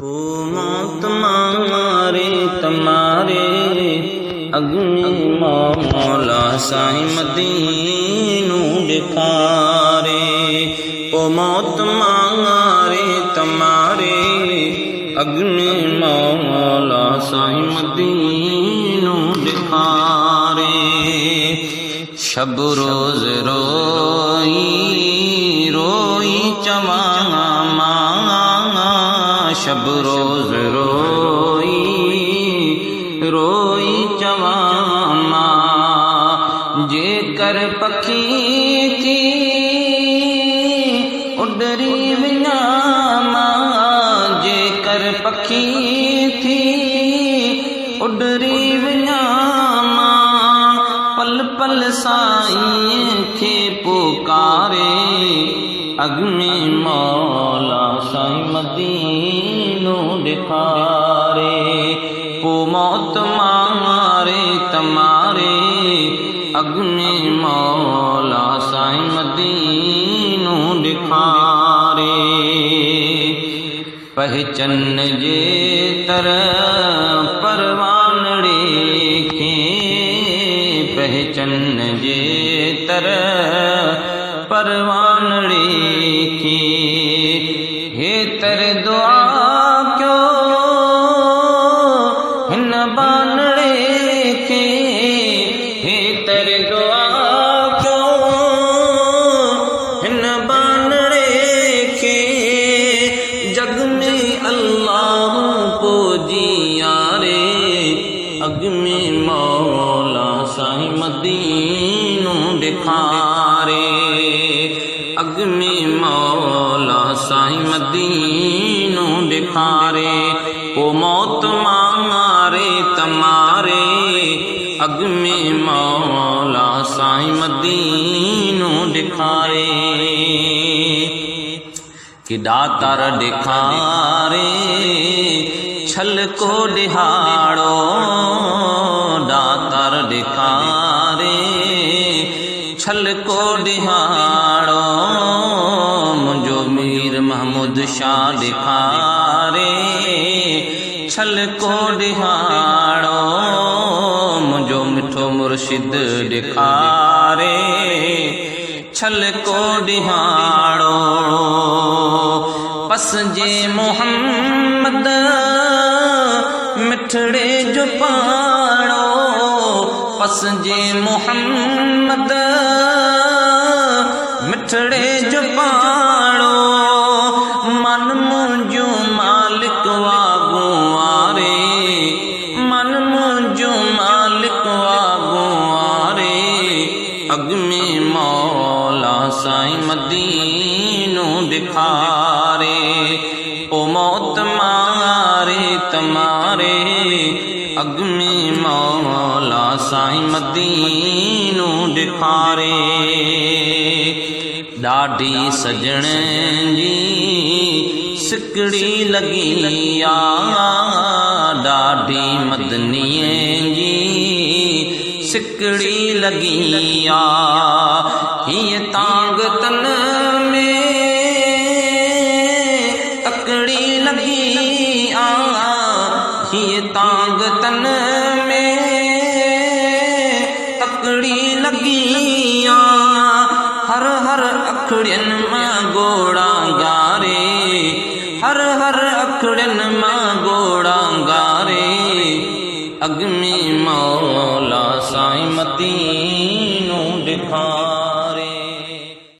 ओ मौत मारे तमारे अग्नि मौला साईं मदीनू दिखारे। ओ मौत मारे तमारे अग्नि मौला साईं मदीनू दिखारे। शब रोज रोई रोई चवा शब रोज रोई रोई चवा जेकर पखी थी उडरी विञामा जेकर पखी थी उडरी विञामा पल पल साईं खे पुकारे। अग्नि मौला साईं मदीनू दिखारे। ओ मौत मारे तमारे अग्नि मौला साईं मदीनू दिखारे। पहचन जे तर परवानड़े खे पहचन जे तर परवानड़े खे हे तर दुआ क्यों हिन बानड़े खे हे तर दुआ क्यों हिन बानड़े खे। जग में अल्लाह को जियारे। अग्नि मौला साईं मदीनू दिखारे। अग्नि मौला साईं मदीनू दिखारे। ओ मौत मारे तमारे अग्नि मौला साईं मदीनू दिखारे। कि दातार दिखारे छल को दिहाड़ो दातार दिखारे छल को दिहाड़ो मुझो मीर महमूद शाह दिखारे। छल को दिहाड़ो मुझो मिठो मुर्शिद दिखारे। छल को दिहाड़ो पस जे मोहम्मद मिठड़े जो पाड़ो पस जे मोहम्मद मिठड़े जो पाड़ो। मन मुंहिंजो मालिक वारे मन मुंहिंजो मालिक वारे। अग्नि मौला साईं मदीनू दिखारे। ओ मौत मारे तमारे अग्नि मौला साईं मदीनू दिखारे। ॾाढी सजण जी सिकड़ी लगी ॾाढी मदनीअ जी सिकड़ी लगी हीअ तांग तन में तकड़ी लगी हीअ तांग तन में तकड़ी लगी। हर हर अखड़ियन मां गोड़ा गारे हर हर अखड़ियन मां गोड़ा गारे। अग्नि मौला साईं मदीनू दिखारे।